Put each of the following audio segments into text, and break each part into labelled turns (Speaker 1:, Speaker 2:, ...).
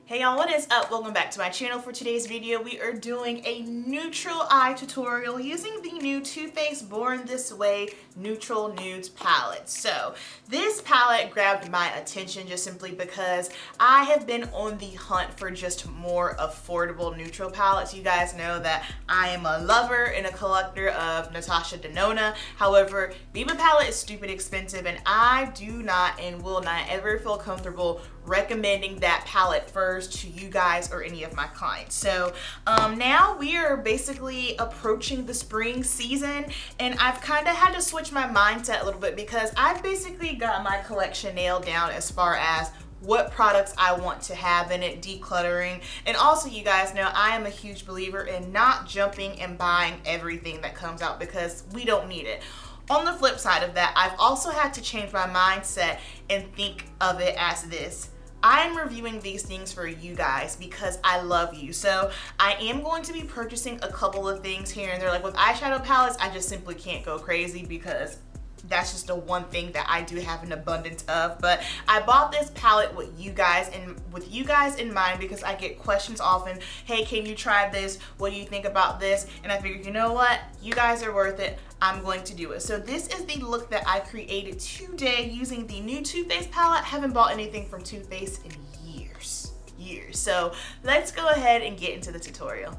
Speaker 1: Hey y'all, what is up? Welcome back to my channel. For today's video, we are doing a neutral eye tutorial using the new Too Faced Born This Way Neutral Nudes palette. So this palette grabbed my attention just simply because I have been on the hunt for just more affordable neutral palettes. You guys know that I am a lover and a collector of Natasha Denona. However, Viva palette is stupid expensive and I do not and will not ever feel comfortable recommending that palette first to you guys or any of my clients. So now we are basically approaching the spring season and I've kind of had to switch my mindset a little bit because I've basically got my collection nailed down as far as what products I want to have in it, decluttering. And also, you guys know I am a huge believer in not jumping and buying everything that comes out because we don't need it. On the flip side of that, I've also had to change my mindset and think of it as this. I'm reviewing these things for you guys because I love you. So I am going to be purchasing a couple of things here and there. Like with eyeshadow palettes, I just simply can't go crazy because that's just the one thing that I do have an abundance of. But I bought this palette with you guys in mind because I get questions often. Hey, can you try this? What do you think about this? And I figured, you know what? You guys are worth it. I'm going to do it. So this is the look that I created today using the new Too Faced palette. Haven't bought anything from Too Faced in years. So let's go ahead and get into the tutorial.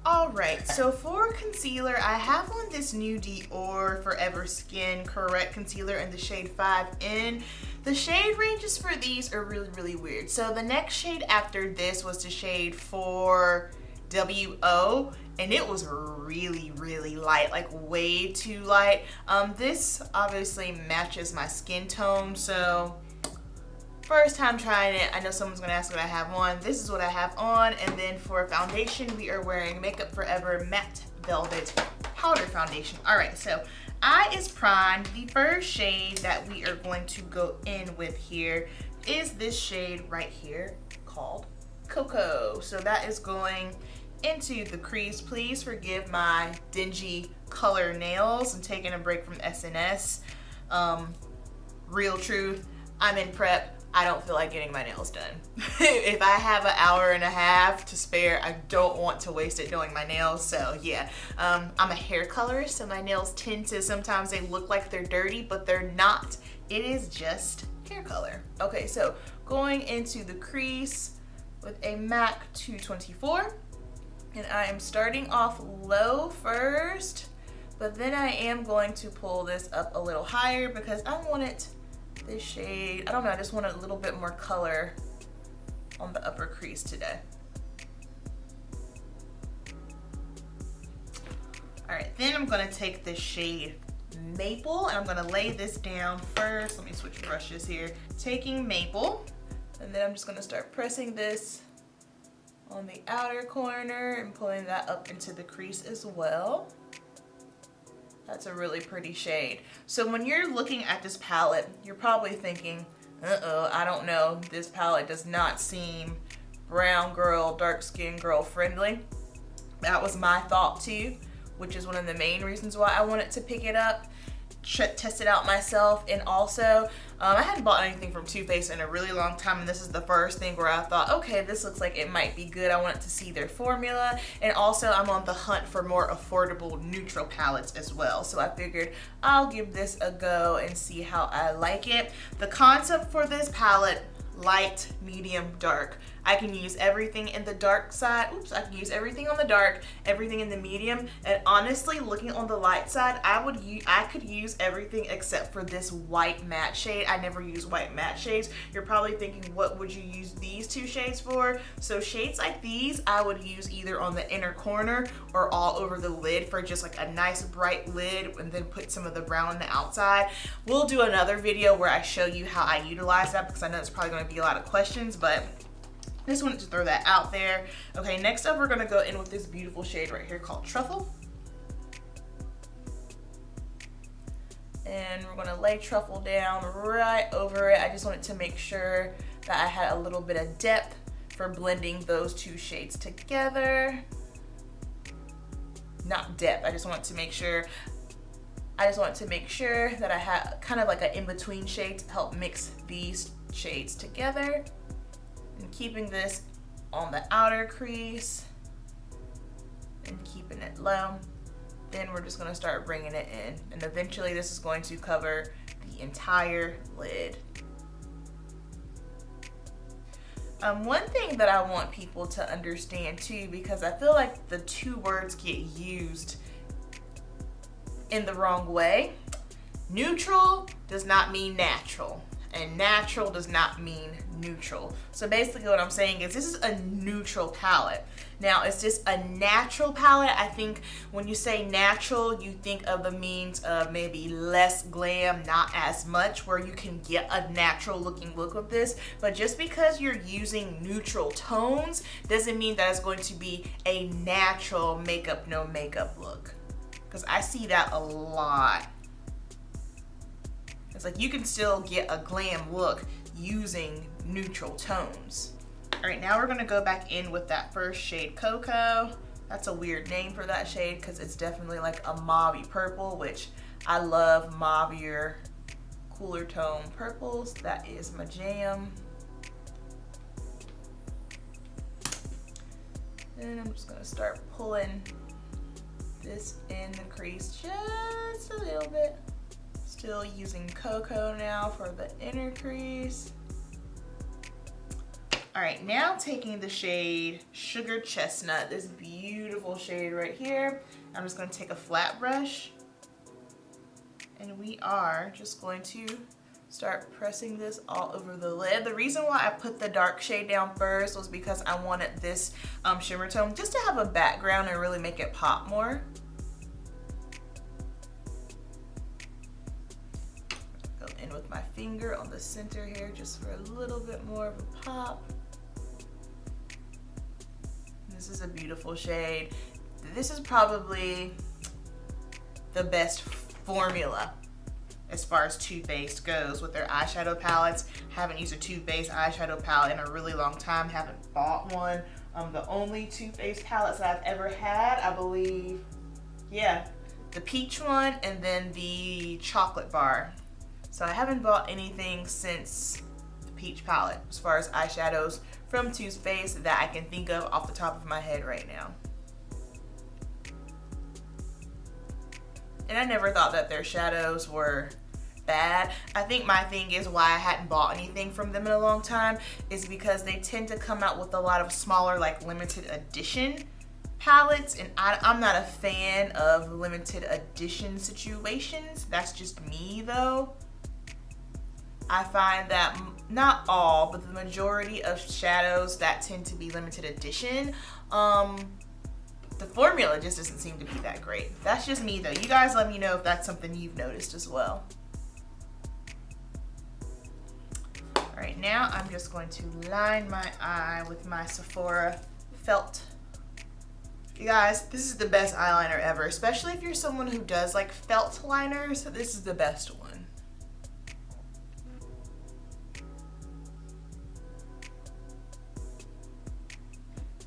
Speaker 1: Alright, so for concealer, I have on this new Dior Forever Skin Correct Concealer in the shade 5N. The shade ranges for these are really weird. So the next shade after this was the shade 4WO, and it was really light, like way too light. This obviously matches my skin tone, so first time trying it, I know someone's gonna ask what I have on. This is what I have on, and then for foundation, we are wearing Makeup Forever Matte Velvet Powder Foundation. All right, so eye is primed. The first shade that we are going to go in with here is this shade right here called Cocoa. So that is going into the crease. Please forgive my dingy color nails. I'm taking a break from SNS. Real truth, I'm in prep. I don't feel like getting my nails done. If I have an hour and a half to spare, I don't want to waste it doing my nails. So yeah, I'm a hair colorist, so my nails tend to, sometimes they look like they're dirty, but they're not. It is just hair color. Okay, so going into the crease with a MAC 224. And I am starting off low first, but then I am going to pull this up a little higher because I want it this shade, I don't know, I just want a little bit more color on the upper crease today. All right, then I'm gonna take this shade Maple and I'm gonna lay this down first. Let me switch brushes here. Taking Maple, and then I'm just gonna start pressing this on the outer corner and pulling that up into the crease as well. That's a really pretty shade. So when you're looking at this palette, you're probably thinking, I don't know, this palette does not seem brown girl, dark skin girl friendly. That was my thought too, which is one of the main reasons why I wanted to pick it up, test it out myself. And also, I hadn't bought anything from Too Faced in a really long time, and this is the first thing where I thought, okay, this looks like it might be good. I wanted to see their formula, and also I'm on the hunt for more affordable neutral palettes as well. So I figured I'll give this a go and see how I like it. The concept for this palette, light, medium, dark. I can use everything in the dark side. Oops, I can use everything on the dark, everything in the medium. And honestly, looking on the light side, I could use everything except for this white matte shade. I never use white matte shades. You're probably thinking, what would you use these two shades for? So shades like these, I would use either on the inner corner or all over the lid for just like a nice bright lid, and then put some of the brown on the outside. We'll do another video where I show you how I utilize that because I know it's probably going to be a lot of questions, but I just wanted to throw that out there. Okay, next up we're gonna go in with this beautiful shade right here called Truffle. And we're gonna lay Truffle down right over it. I just wanted to make sure that I had a little bit of depth for blending those two shades together. Not depth, I just wanted to make sure that I had kind of like an in-between shade to help mix these shades together. And keeping this on the outer crease and keeping it low. Then we're just gonna start bringing it in. And eventually this is going to cover the entire lid. One thing that I want people to understand too, because I feel like the two words get used in the wrong way. Neutral does not mean natural, and natural does not mean neutral. So basically what I'm saying is this is a neutral palette. Now, is this a natural palette? I think when you say natural, you think of the means of maybe less glam, not as much, where you can get a natural looking look with this. But just because you're using neutral tones doesn't mean that it's going to be a natural makeup, no makeup look. Because I see that a lot. It's like you can still get a glam look using neutral tones. All right, now we're gonna go back in with that first shade, Cocoa. That's a weird name for that shade because it's definitely like a mauve-y purple, which I love mauve-ier, cooler tone purples. That is my jam. And I'm just gonna start pulling this in the crease just a little bit. Still using Cocoa now for the inner crease. All right, now taking the shade Sugar Chestnut, this beautiful shade right here. I'm just gonna take a flat brush and we are just going to start pressing this all over the lid. The reason why I put the dark shade down first was because I wanted this shimmer tone just to have a background and really make it pop more. Go in with my finger on the center here just for a little bit more of a pop. This is a beautiful shade. This is probably the best formula as far as Too Faced goes with their eyeshadow palettes. Haven't used a Too Faced eyeshadow palette in a really long time. Haven't bought one. The only Too Faced palettes that I've ever had, I believe, yeah, the peach one and then the chocolate bar. So I haven't bought anything since the peach palette as far as eyeshadows from Too Faced that I can think of off the top of my head right now. And I never thought that their shadows were bad. I think my thing is why I hadn't bought anything from them in a long time is because they tend to come out with a lot of smaller, like limited edition palettes, and I'm not a fan of limited edition situations. That's just me though. I find that not all, but the majority of shadows that tend to be limited edition, the formula just doesn't seem to be that great. That's just me though. You guys let me know if that's something you've noticed as well. All right, now I'm just going to line my eye with my Sephora Felt. You guys, this is the best eyeliner ever, especially if you're someone who does like felt liners. This is the best one.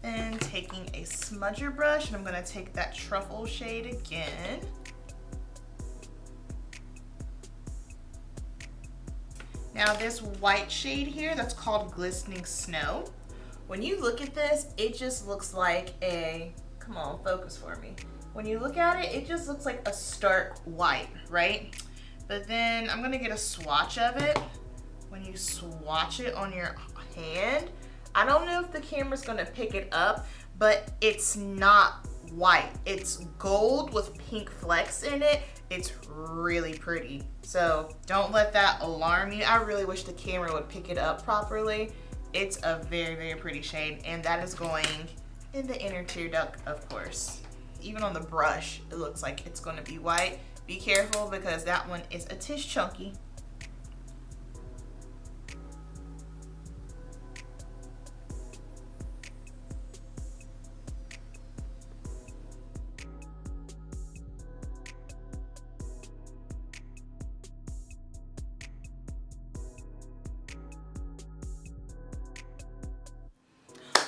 Speaker 1: And taking a smudger brush, and I'm gonna take that truffle shade again. Now this white shade here, that's called Glistening Snow. When you look at this, it just looks like a, come on, focus for me. When you look at it, it just looks like a stark white, right? But then I'm gonna get a swatch of it. When you swatch it on your hand, I don't know if the camera's gonna pick it up, but it's not white. It's gold with pink flecks in it. It's really pretty. So don't let that alarm you. I really wish the camera would pick it up properly. It's a very, very pretty shade, and that is going in the inner tear duct, of course. Even on the brush, it looks like it's gonna be white. Be careful because that one is a tish chunky.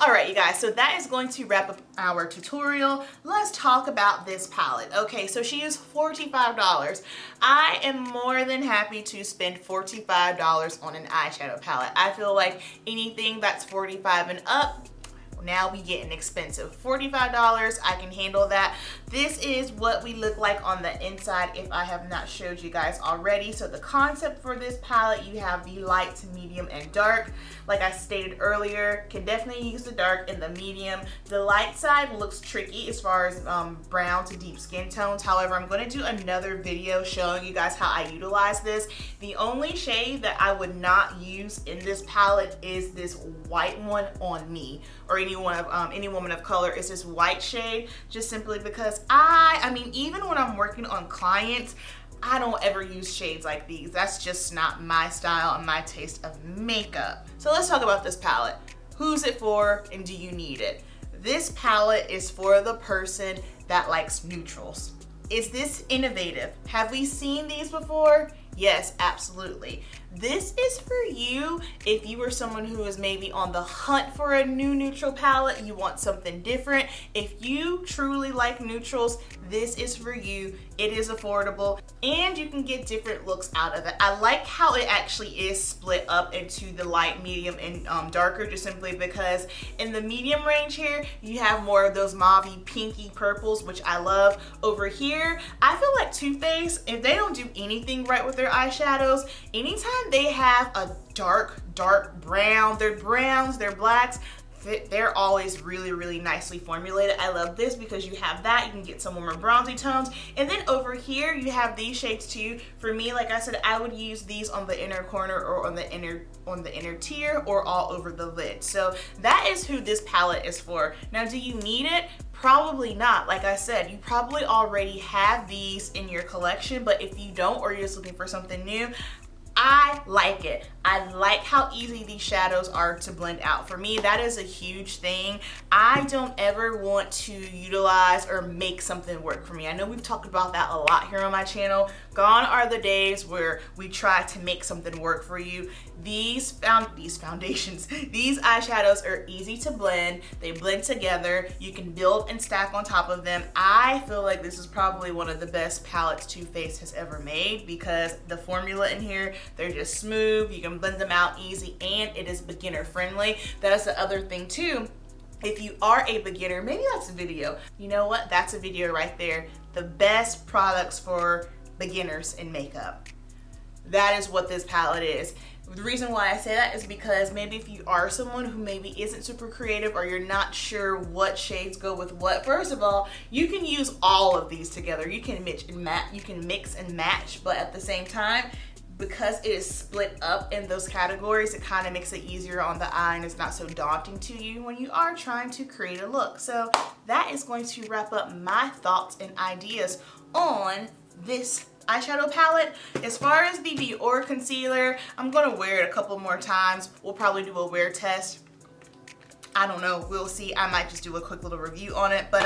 Speaker 1: All right, right, you guys, so that is going to wrap up our tutorial. Let's talk about this palette. Okay, so she is $45. I am more than happy to spend $45 on an eyeshadow palette. I feel like anything that's $45 and up, now we getting expensive. $45, I can handle that. This is what we look like on the inside if I have not showed you guys already. So the concept for this palette, you have the light to medium and dark. Like I stated earlier, can definitely use the dark and the medium. The light side looks tricky as far as brown to deep skin tones. However, I'm going to do another video showing you guys how I utilize this. The only shade that I would not use in this palette is this white one on me, or any woman of color, is this white shade, just simply because I mean, even when I'm working on clients, I don't ever use shades like these. That's just not my style and my taste of makeup. So let's talk about this palette. Who's it for and do you need it? This palette is for the person that likes neutrals. Is this innovative? Have we seen these before? Yes, absolutely. This is for you if you are someone who is maybe on the hunt for a new neutral palette, you want something different. If you truly like neutrals, this is for you. It is affordable and you can get different looks out of it. I like how it actually is split up into the light, medium, and darker, just simply because in the medium range here, you have more of those mauvey, pinky purples, which I love. Over here, I feel like Too Faced, if they don't do anything right with their eyeshadows, anytime they have a dark brown, their browns, their blacks, they're always really nicely formulated. I love this because you have that, you can get some more bronzy tones. And then over here you have these shades too. For me, like I said, I would use these on the inner corner or on the inner tier or all over the lid. So that is who this palette is for. Now, do you need it? Probably not. Like I said, you probably already have these in your collection, but if you don't, or you're just looking for something new, I like it. I like how easy these shadows are to blend out. For me, that is a huge thing. I don't ever want to utilize or make something work for me. I know we've talked about that a lot here on my channel. Gone are the days where we try to make something work for you. These foundations, these eyeshadows are easy to blend. They blend together. You can build and stack on top of them. I feel like this is probably one of the best palettes Too Faced has ever made because the formula in here, they're just smooth. You can blend them out easy and it is beginner friendly. That is the other thing too. If you are a beginner, maybe that's a video. You know what? That's a video right there. The best products for beginners in makeup. That is what this palette is. The reason why I say that is because maybe if you are someone who maybe isn't super creative or you're not sure what shades go with what, first of all, you can use all of these together. You can mix and match, but at the same time, because it is split up in those categories, it kind of makes it easier on the eye and it's not so daunting to you when you are trying to create a look. So that is going to wrap up my thoughts and ideas on this eyeshadow palette. As far as the Dior concealer, I'm gonna wear it a couple more times. We'll probably do a wear test. I don't know, we'll see. I might just do a quick little review on it, but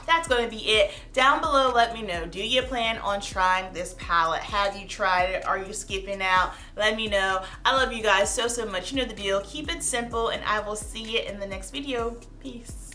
Speaker 1: that's gonna be it. Down below, let me know, do you plan on trying this palette? Have you tried it? Are you skipping out? Let me know. I love you guys so much. You know the deal. Keep it simple and I will see you in the next video. Peace.